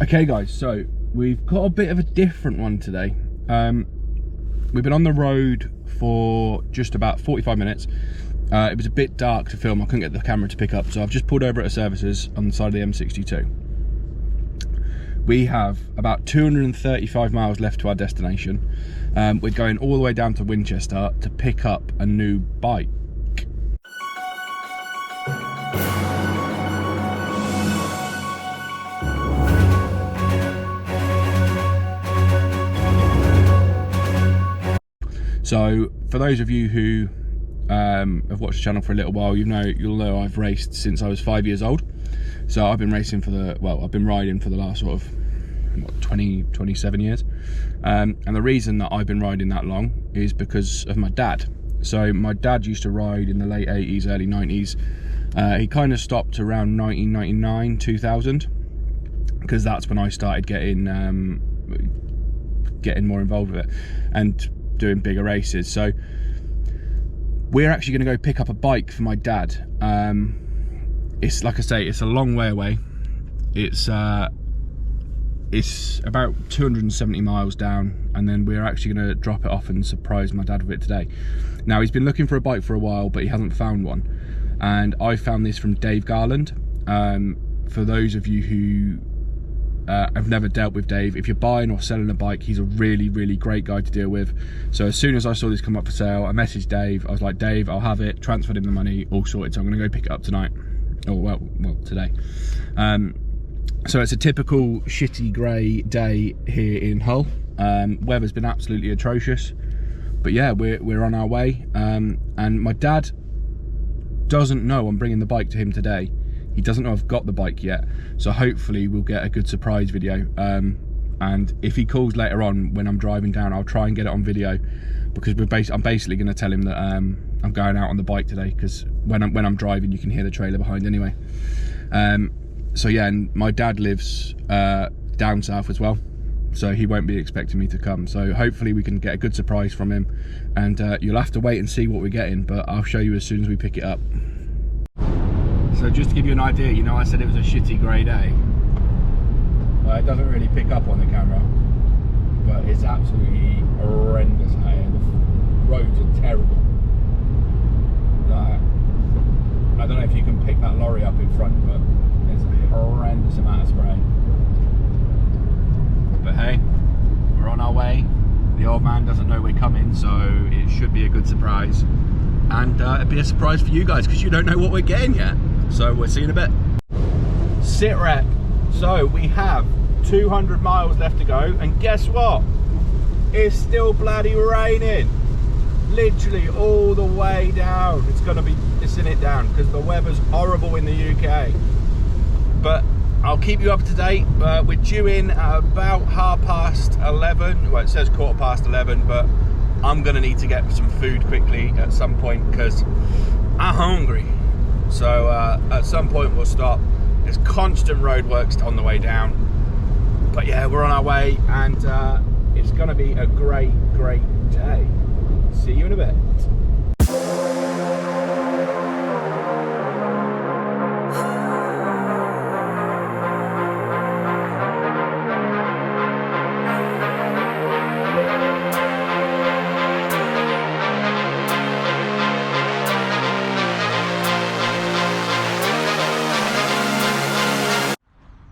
Okay guys, so we've got a bit of a different one today. We've been on the road for just about 45 minutes. It was a bit dark to film, I couldn't get the camera to pick up, so I've just pulled over at a services on the side of the M62. We have about 235 miles left to our destination. We're going all the way down to Winchester to pick up a new bike. So for those of you who have watched the channel for a little while, you'll know I've raced since I was 5 years old. So I've been racing for I've been riding for the last sort of 27 years. And the reason that I've been riding that long is because of my dad. So my dad used to ride in the late 80s, early 90s. He kind of stopped around 1999, 2000, because that's when I started getting more involved with it and doing bigger races. So we're actually going to go pick up a bike for my dad. It's like I say, it's a long way away. It's about 270 miles down, and then we're actually going to drop it off and surprise my dad with it today. Now, he's been looking for a bike for a while, but he hasn't found one, and I found this from Dave Garland. For those of you who I've never dealt with Dave, if you're buying or selling a bike, he's a really great guy to deal with. So as soon as I saw this come up for sale, I messaged Dave. I was like, Dave, I'll have it, transferred him the money, all sorted. So I'm going to go pick it up tonight, or well today. So it's a typical shitty grey day here in Hull. Weather's been absolutely atrocious, but yeah, we're on our way. And my dad doesn't know I'm bringing the bike to him today. He doesn't know I've got the bike yet, so hopefully we'll get a good surprise video. And if he calls later on when I'm driving down, I'll try and get it on video, because I'm basically going to tell him that I'm going out on the bike today, because when I'm driving, you can hear the trailer behind anyway. So yeah, and my dad lives down south as well, so he won't be expecting me to come. So hopefully we can get a good surprise from him, and you'll have to wait and see what we're getting, but I'll show you as soon as we pick it up. So just to give you an idea, you know I said it was a shitty grey day. It doesn't really pick up on the camera, but it's absolutely horrendous out here. The roads are terrible. I don't know if you can pick that lorry up in front, but there's a horrendous amount of spray. But hey, we're on our way. The old man doesn't know we're coming, so it should be a good surprise. And it'll be a surprise for you guys, because you don't know what we're getting yet. So we'll see you in a bit. Sit rep. So we have 200 miles left to go, and guess what? It's still bloody raining. Literally all the way down. It's in it down, because the weather's horrible in the UK. But I'll keep you up to date. We're due in at about 11:30. Well, it says 11:15, but I'm gonna need to get some food quickly at some point, because I'm hungry. So at some point we'll stop. There's constant roadworks on the way down. But yeah, we're on our way, and it's gonna be a great day. See you in a bit.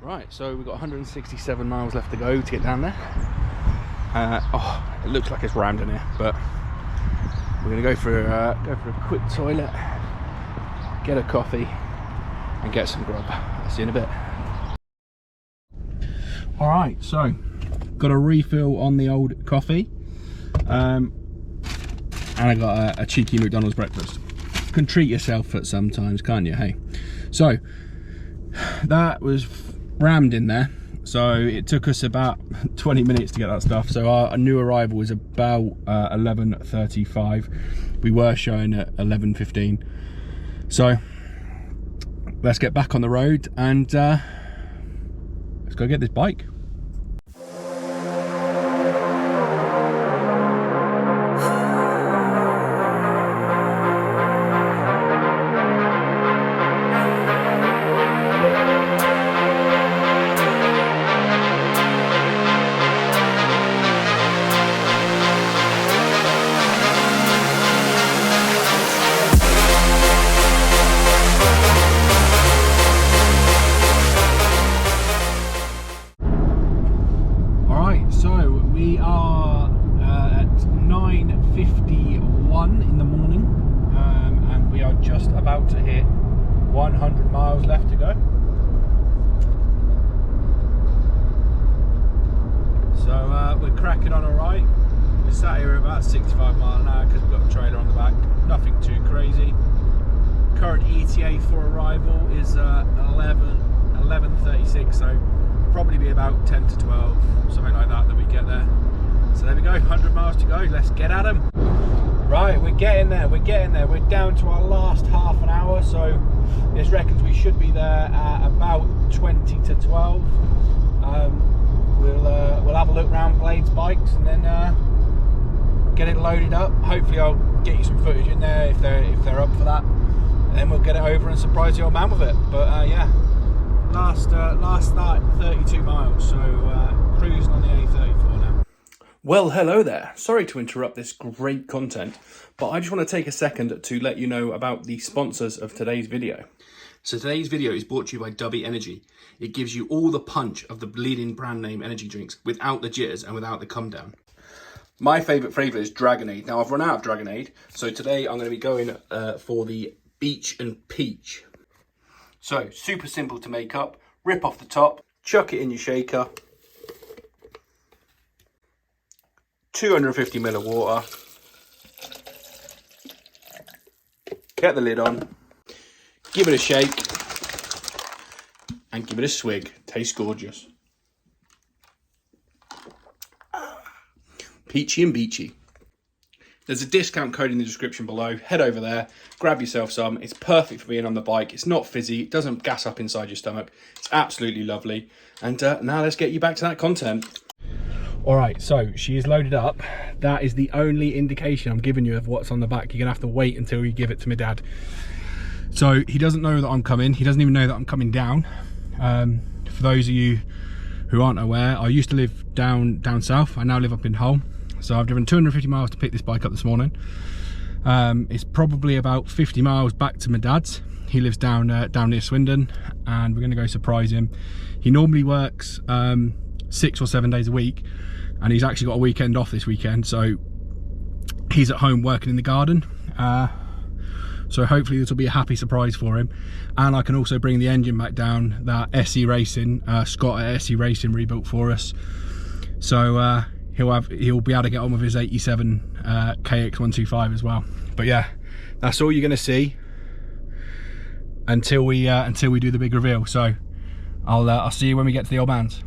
Right, so we've got 167 miles left to go to get down there. Oh, it looks like it's rammed in here, but we're gonna go for a quick toilet, get a coffee, and get some grub. I'll see you in a bit. All right, so got a refill on the old coffee, and I got a cheeky McDonald's breakfast. You can treat yourself at sometimes, can't you? Hey, so that was rammed in there, so it took us about 20 minutes to get that stuff. So our new arrival was about 11:35. We were showing at 11:15. So let's get back on the road, and let's go get this bike. about to hit 100 miles left to go. So we're cracking on alright. We're sat here at about 65 miles an hour because we've got the trailer on the back. Nothing too crazy. Current ETA for arrival is 11:36, so probably be about 10 to 12, something like that we get there. So there we go, 100 miles to go. Let's get at them. Right, we're getting there. We're down to our last half an hour, so this reckons we should be there at about 20 to 12. We'll have a look round Blade's bikes and then get it loaded up. Hopefully I'll get you some footage in there if they're up for that, and then we'll get it over and surprise the old man with it. But yeah, last start 32 miles, so cruising on the A34 now. Well, hello there. Sorry to interrupt this great content, but I just want to take a second to let you know about the sponsors of today's video. So today's video is brought to you by Dubby Energy. It gives you all the punch of the leading brand name energy drinks without the jitters and without the come down. My favourite flavour is Dragonade. Now I've run out of Dragonade, so today I'm going to be going for the Beach and Peach. So super simple to make up. Rip off the top, chuck it in your shaker. 250 ml of water. Get the lid on. Give it a shake and give it a swig. Tastes gorgeous. Peachy and beachy. There's a discount code in the description below. Head over there, grab yourself some. It's perfect for being on the bike. It's not fizzy. It doesn't gas up inside your stomach. It's absolutely lovely. And now let's get you back to that content. All right, so she is loaded up. That is the only indication I'm giving you of what's on the back. You're gonna have to wait until you give it to my dad. So he doesn't know that I'm coming. He doesn't even know that I'm coming down. For those of you who aren't aware, I used to live down south. I now live up in Hull. So I've driven 250 miles to pick this bike up this morning. It's probably about 50 miles back to my dad's. He lives down near Swindon, and we're gonna go surprise him. He normally works 6 or 7 days a week, and he's actually got a weekend off this weekend. So he's at home working in the garden. So hopefully this will be a happy surprise for him. And I can also bring the engine back down that SE Racing, Scott at SE Racing rebuilt for us. So he'll be able to get on with his 87 KX125 as well. But yeah, that's all you're gonna see until we do the big reveal. So I'll see you when we get to the old man's.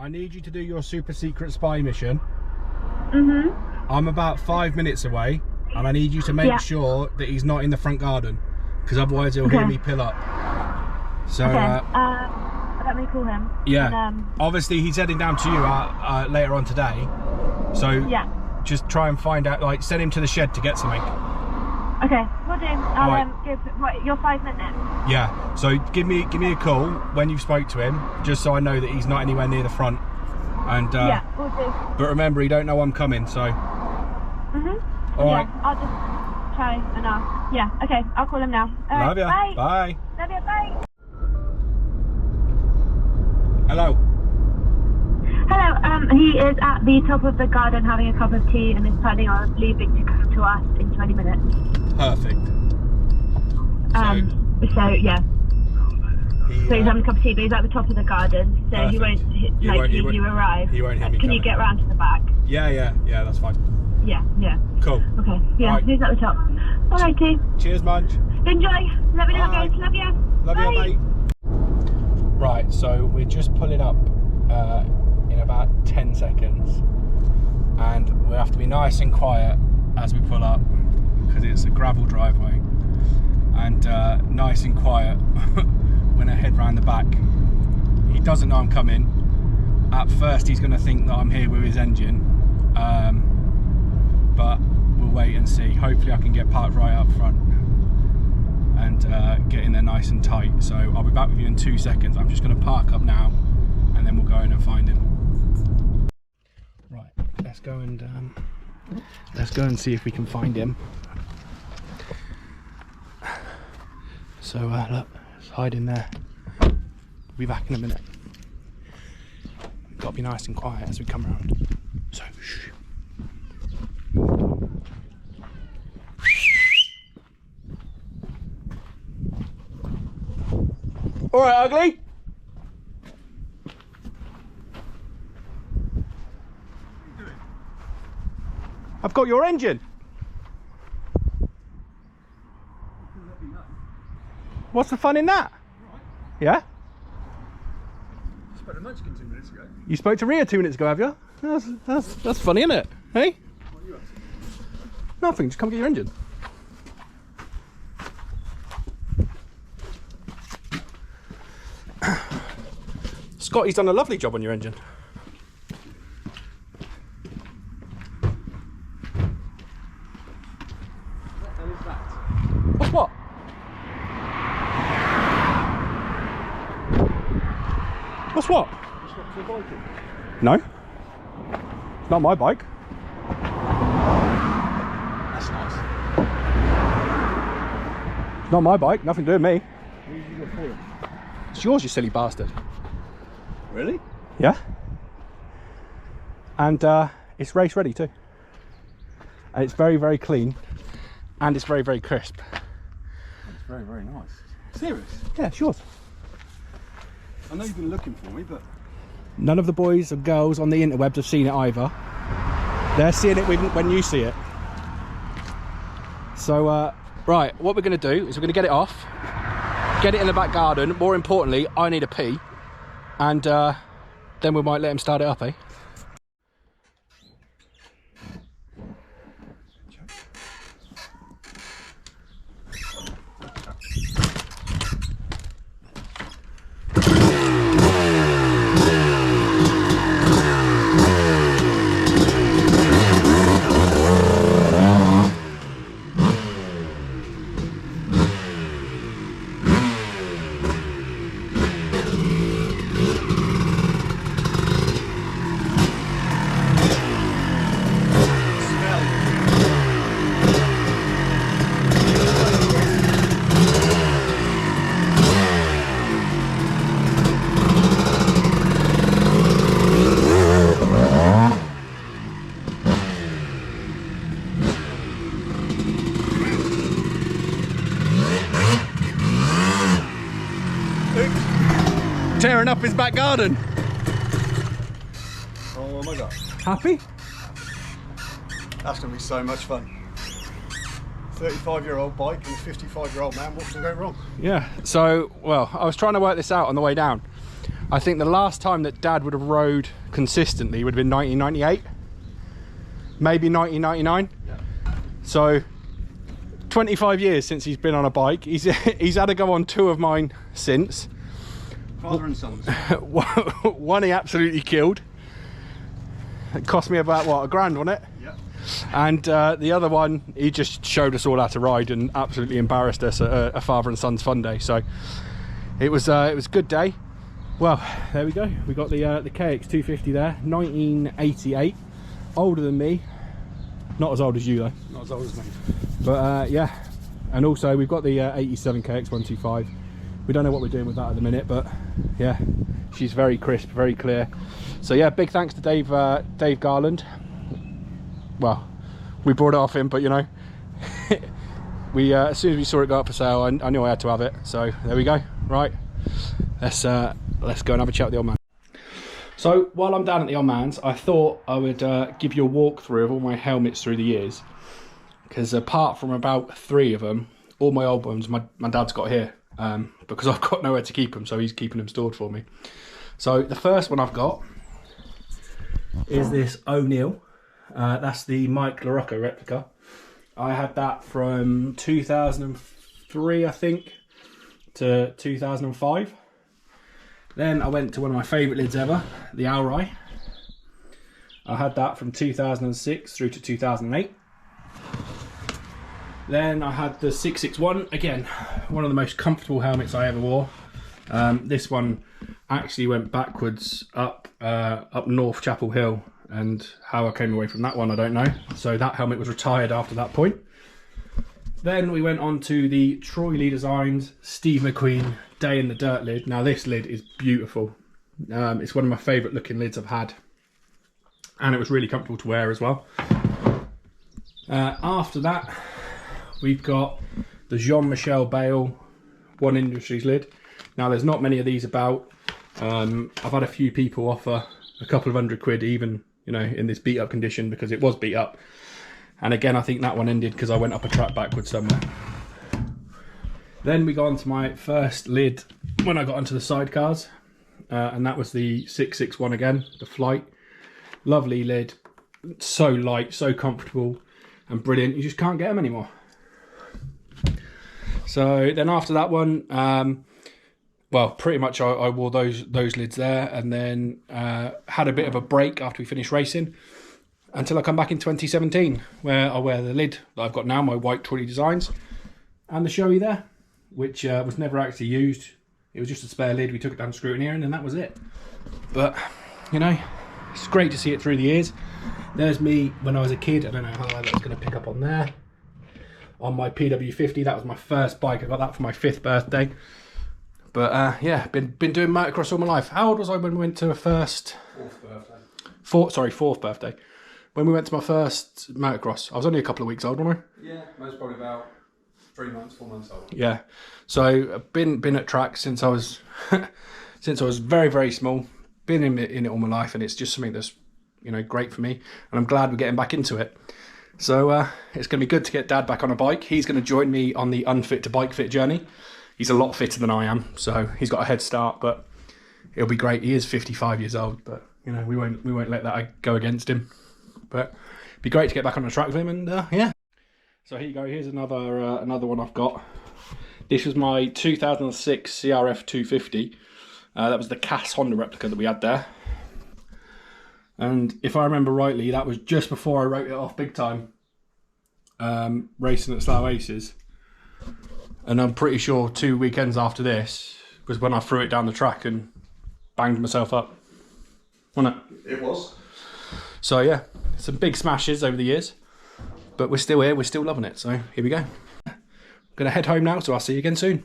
I need you to do your super secret spy mission. I'm about 5 minutes away, and I need you to make sure that he's not in the front garden, because otherwise he'll hear me pill up. So let me call him. Yeah, and, obviously he's heading down to you later on today, so yeah, just try and find out, like, send him to the shed to get something. Okay, we'll do. I'll give your 5 minutes. Yeah, so give me a call when you've spoke to him, just so I know that he's not anywhere near the front. And yeah, we'll do. But remember, he don't know I'm coming, so. All right. I'll just try and ask. Yeah. Okay, I'll call him now. Love ya. Bye. Bye. Love ya. Bye. Hello. Hello. He is at the top of the garden having a cup of tea and is planning on leaving to come to us in 20 minutes. Perfect. So yeah. So he's having a cup of tea, but he's at the top of the garden, so perfect. He won't, you arrive. He won't hear me. Can you get round to the back? Yeah, that's fine. Yeah. Cool. Okay, yeah, right. He's at the top. Alrighty. Cheers, Munch. Enjoy. Let me know, guys. Love you. Love you, mate. Right, so we're just pulling up in about 10 seconds, and we'll have to be nice and quiet as we pull up, because it's a gravel driveway, and nice and quiet when I head round the back. He doesn't know I'm coming. At first he's going to think that I'm here with his engine, but we'll wait and see. Hopefully I can get parked right up front and get in there nice and tight. So I'll be back with you in 2 seconds. I'm just going to park up now, and then we'll go in and find him. Right, let's go and see if we can find him. So look, let's hide in there. We'll be back in a minute. Got to be nice and quiet as we come around. So shh. All right, ugly. I've got your engine. What's the fun in that? Right. Yeah? I spoke to Munchkin 2 minutes ago. You spoke to Ria 2 minutes ago, have you? That's funny, isn't it? Hey? What are you up to? Nothing, just come get your engine. Scotty's done a lovely job on your engine. What the hell is that? What's what? What's what? You swapped your bike in? No. It's not my bike. That's nice. It's not my bike, nothing to do with me. Who did you go for it? It's yours, you silly bastard. Really? Yeah. And it's race ready too. And it's very, very clean. And it's very, very crisp. That's very, very nice. Serious? Yeah, it's yours. I know you've been looking for me, but... None of the boys or girls on the interwebs have seen it either. They're seeing it when you see it. So, right, what we're going to do is we're going to get it off, get it in the back garden. More importantly, I need a pee. And then we might let him start it up, eh? Tearing up his back garden. Oh my god. Happy? That's going to be so much fun. 35-year-old bike and a 55-year-old man, what can go wrong? Yeah, so, well, I was trying to work this out on the way down. I think the last time that Dad would have rode consistently would have been 1998. Maybe 1999. Yeah. So, 25 years since he's been on a bike. He's had to go on 2 of mine since. Father and sons. One he absolutely killed. It cost me about, what, £1,000, wasn't it? Yeah. And the other one, he just showed us all how to ride and absolutely embarrassed us at a father and son's fun day. So it was a good day. Well, there we go. We got the KX250 there, 1988. Older than me. Not as old as you though. Not as old as me. But yeah. And also we've got the 87 KX125. We don't know what we're doing with that at the minute, but yeah, she's very crisp, very clear. So yeah, big thanks to Dave Garland. Well, we brought it off him, but you know, we as soon as we saw it go up for sale, I knew I had to have it. So there we go. Right, let's go and have a chat with the old man. So while I'm down at the old man's, I thought I would give you a walkthrough of all my helmets through the years, because apart from about 3 of them, all my old ones my dad's got here. Because I've got nowhere to keep them, so he's keeping them stored for me. So the first one I've got is this O'Neill. That's the Mike LaRocca replica. I had that from 2003, I think, to 2005. Then I went to one of my favourite lids ever, the Alroy. I had that from 2006 through to 2008. Then I had the 661, again, one of the most comfortable helmets I ever wore. This one actually went backwards up North Chapel Hill, and how I came away from that one I don't know. So that helmet was retired after that point. Then we went on to the Troy Lee Designs Steve McQueen Day in the Dirt lid. Now this lid is beautiful. It's one of my favourite looking lids I've had, and it was really comfortable to wear as well. After that, we've got the Jean-Michel Bale One Industries lid. Now there's not many of these about. I've had a few people offer a couple of £100 even, you know, in this beat up condition, because it was beat up. And again, I think that one ended because I went up a track backwards somewhere. Then we got onto my first lid when I got onto the sidecars, and that was the 661 again, the Flight. Lovely lid, so light, so comfortable and brilliant. You just can't get them anymore. So then after that one, well, pretty much I wore those lids there, and then had a bit of a break after we finished racing, until I come back in 2017, where I wear the lid that I've got now, my white Troy Lee Designs, and the Shoei there, which was never actually used. It was just a spare lid. We took it down to scrutineer, and then that was it. But, you know, it's great to see it through the years. There's me when I was a kid. I don't know how that's going to pick up on there. On my PW50, that was my first bike. I got that for my 5th birthday. But yeah, been doing motocross all my life. How old was I when we went to a first? 4th birthday. When we went to my first motocross, I was only a couple of weeks old, wasn't I? Yeah, I was probably about 3 months, 4 months old. Yeah, so I've been at tracks since I was since I was very, very small. Been in it all my life, and it's just something that's, you know, great for me, and I'm glad we're getting back into it. So it's going to be good to get Dad back on a bike. He's going to join me on the unfit to bike fit journey. He's a lot fitter than I am, so he's got a head start, but it'll be great. He is 55 years old, but you know, we won't let that go against him. But it'd be great to get back on the track with him, and yeah. So here you go. Here's another one I've got. This was my 2006 CRF 250. That was the Cass Honda replica that we had there. And if I remember rightly, that was just before I wrote it off big time, racing at Slough Aces. And I'm pretty sure 2 weekends after this was when I threw it down the track and banged myself up. Wasn't it? It was. So yeah, some big smashes over the years, but we're still here, we're still loving it. So here we go. I'm gonna head home now, so I'll see you again soon.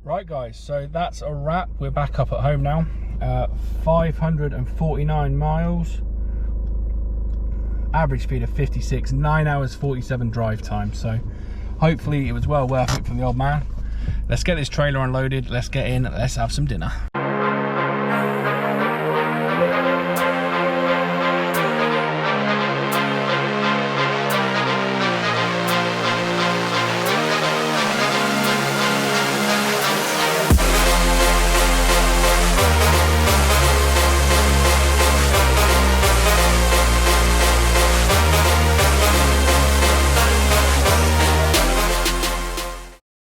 Right guys, so that's a wrap. We're back up at home now. 549 miles, average speed of 56, 9 hours 47 drive time. So hopefully it was well worth it for the old man. Let's get this trailer unloaded, let's get in, let's have some dinner.